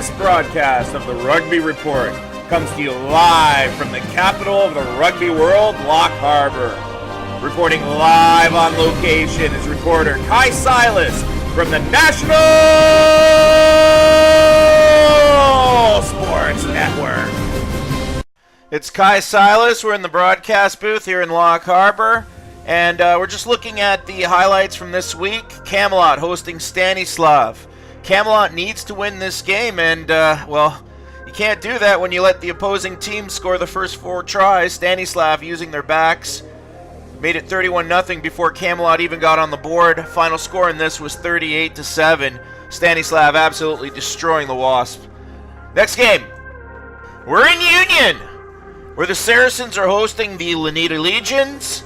This broadcast of the Rugby Report comes to you live from the capital of the rugby world, Lock Harbor. Reporting live on location is reporter Kai Silas from the National Sports Network. It's Kai Silas. We're in the broadcast booth here in Lock Harbor, and we're just looking at the highlights from this week. Camelot hosting Stanislav. Camelot needs to win this game, and, well, you can't do that when you let the opposing team score the first 4 tries. Stanislav, using their backs, made it 31-0 before Camelot even got on the board. Final score in this was 38-7. Stanislav absolutely destroying the Wasp. Next game, we're in Union, where the Saracens are hosting the Lenita Legions.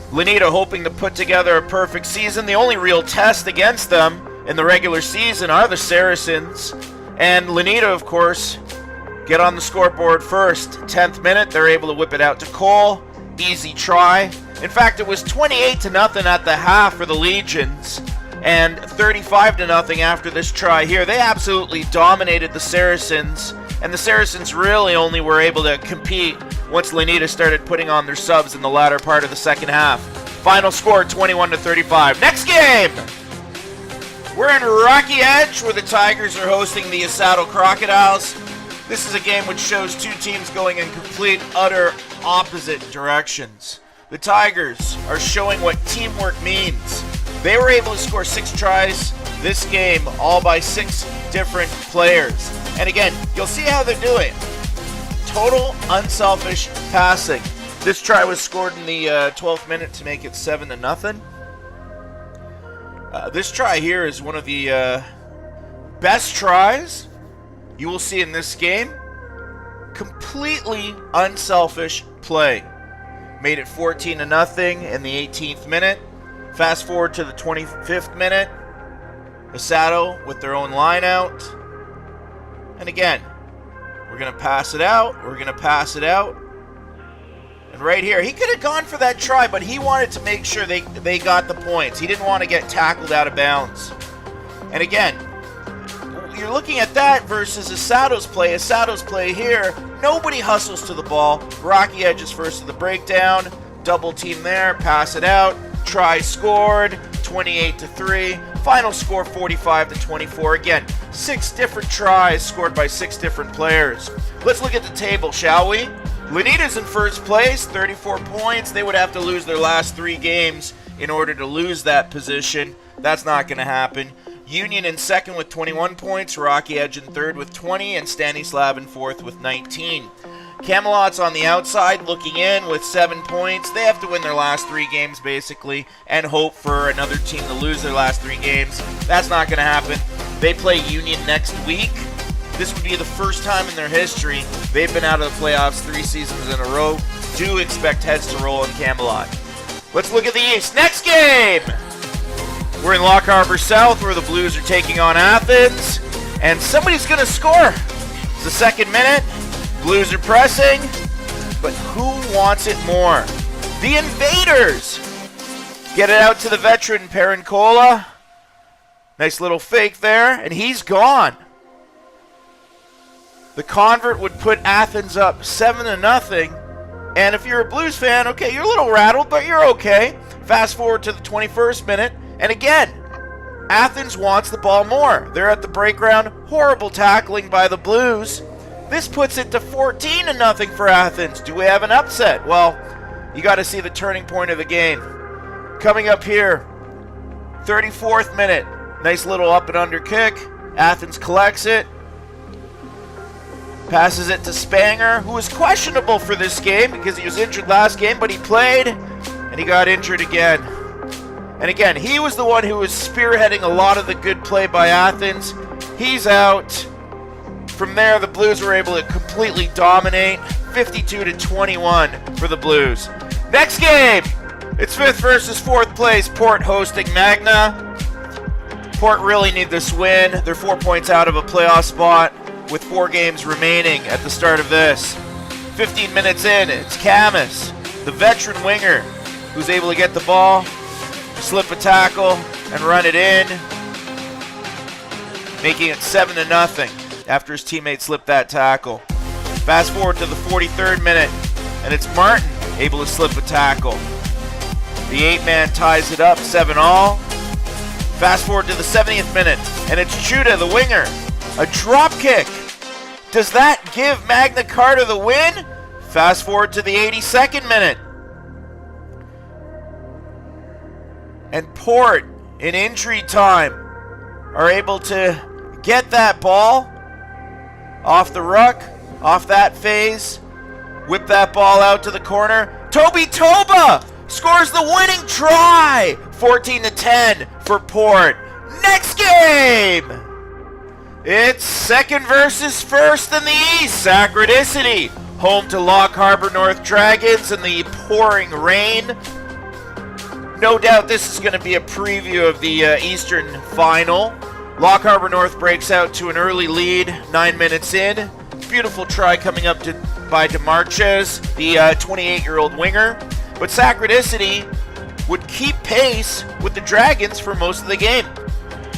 Lenita hoping to put together a perfect season. The only real test against them in the regular season are the Saracens. And Lenita, of course, get on the scoreboard first. 10th minute, they're able to whip it out to Cole. Easy try. In fact, it was 28-0 at the half for the Legions, and 35-0 after this try here. They absolutely dominated the Saracens, and the Saracens really only were able to compete once Lenita started putting on their subs in the latter part of the second half. Final score 21-35. Next game! We're in Rockyedge, where the Tigers are hosting the Esato Crocodiles. This is a game which shows two teams going in complete, utter opposite directions. The Tigers are showing what teamwork means. They were able to score 6 tries this game, all by 6 different players. And again, you'll see how they're doing. Total unselfish passing. This try was scored in the 12th minute to make it 7-0. This try here is one of the best tries you will see in this game. Completely unselfish play. Made it 14-0 in the 18th minute. Fast forward to the 25th minute. Esato with their own line out. And again, we're going to pass it out. We're going to pass it out. And right here, he could have gone for that try, but he wanted to make sure they got the points. He didn't want to get tackled out of bounds. And again, you're looking at that versus Esato's play. Esato's play here, nobody hustles to the ball. Rockyedge is first to the breakdown. Double team there, pass it out. Try scored, 28-3. Final score 45-24. Again, 6 different tries scored by 6 different players. Let's look at the table, shall we? Lenita's in first place, 34 points. They would have to lose their last 3 games in order to lose that position. That's not going to happen. Union in second with 21 points, Rockyedge in third with 20, and Stanislav in fourth with 19. Camelot's on the outside looking in with 7 points. They have to win their last 3 games basically and hope for another team to lose their last 3 games. That's not going to happen. They play Union next week. This would be the first time in their history they've been out of the playoffs 3 seasons in a row. Do expect heads to roll in Camelot. Let's look at the East. Next game! We're in Lock Harbor South, where the Blues are taking on Athens, and somebody's going to score. It's the 2nd minute. Blues are pressing, but who wants it more? The Invaders! Get it out to the veteran Perencola. Nice little fake there, and he's gone. The convert would put Athens up 7-0, and if you're a Blues fan, okay, you're a little rattled, but you're okay. Fast forward to the 21st minute, and again, Athens wants the ball more. They're at the break ground. Horrible tackling by the Blues. This puts it to 14-0 for Athens. Do we have an upset? Well, you got to see the turning point of the game. Coming up here, 34th minute. Nice little up and under kick. Athens collects it. Passes it to Spanger, who was questionable for this game because he was injured last game, but he played, and he got injured again. And again, he was the one who was spearheading a lot of the good play by Athens. He's out. From there, the Blues were able to completely dominate. 52-21 for the Blues. Next game! It's 5th versus 4th place. Port hosting Magna. Port really need this win. They're 4 points out of a playoff spot with 4 games remaining at the start of this. 15 minutes in, it's Camus, the veteran winger, who's able to get the ball, slip a tackle, and run it in, making it 7-0. after his teammate slipped that tackle. Fast forward to the 43rd minute, and it's Martin able to slip a tackle. The 8-man ties it up, 7-all. Fast forward to the 70th minute, and it's Judah, the winger. A drop kick. Does that give Magna Carta the win? Fast forward to the 82nd minute. And Port, in injury time, are able to get that ball off the ruck, off that phase, whip that ball out to the corner. Toby Toba scores the winning try! 14-10 for Port. Next game! It's second versus first in the East. Sacredicity, home to Lock Harbor North Dragons in the pouring rain. No doubt this is going to be a preview of the Eastern Final. Lock Harbor North breaks out to an early lead 9 minutes in. Beautiful try coming up by DeMarches, the 28-year-old winger. But Sacredicity would keep pace with the Dragons for most of the game.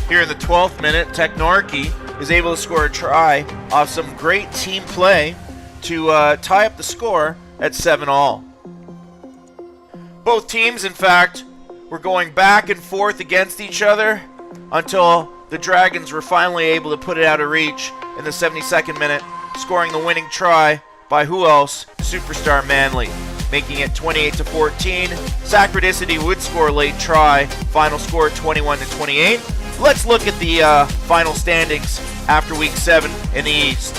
Here in the 12th minute, Technorki is able to score a try off some great team play to tie up the score at 7-all. Both teams, in fact, were going back and forth against each other until the Dragons were finally able to put it out of reach in the 72nd minute, scoring the winning try by who else? Superstar Manley, making it 28-14. Sacredicity would score a late try. Final score 21-28. Let's look at the final standings after Week 7 in the East.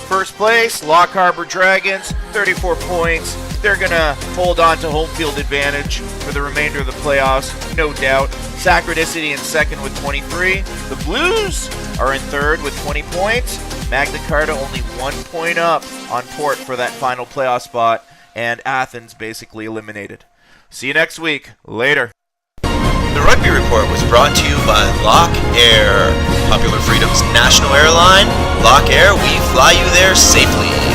First place, Lock Harbor Dragons, 34 points. They're going to hold on to home field advantage for the remainder of the playoffs, no doubt. Sacredicity in second with 23. The Blues are in third with 20 points. Magna Carta only 1 point up on Port for that final playoff spot. And Athens basically eliminated. See you next week. Later. The Rugby Report was brought to you by Lock Air. Popular Freedom's national airline, Lock Air, we fly you there safely.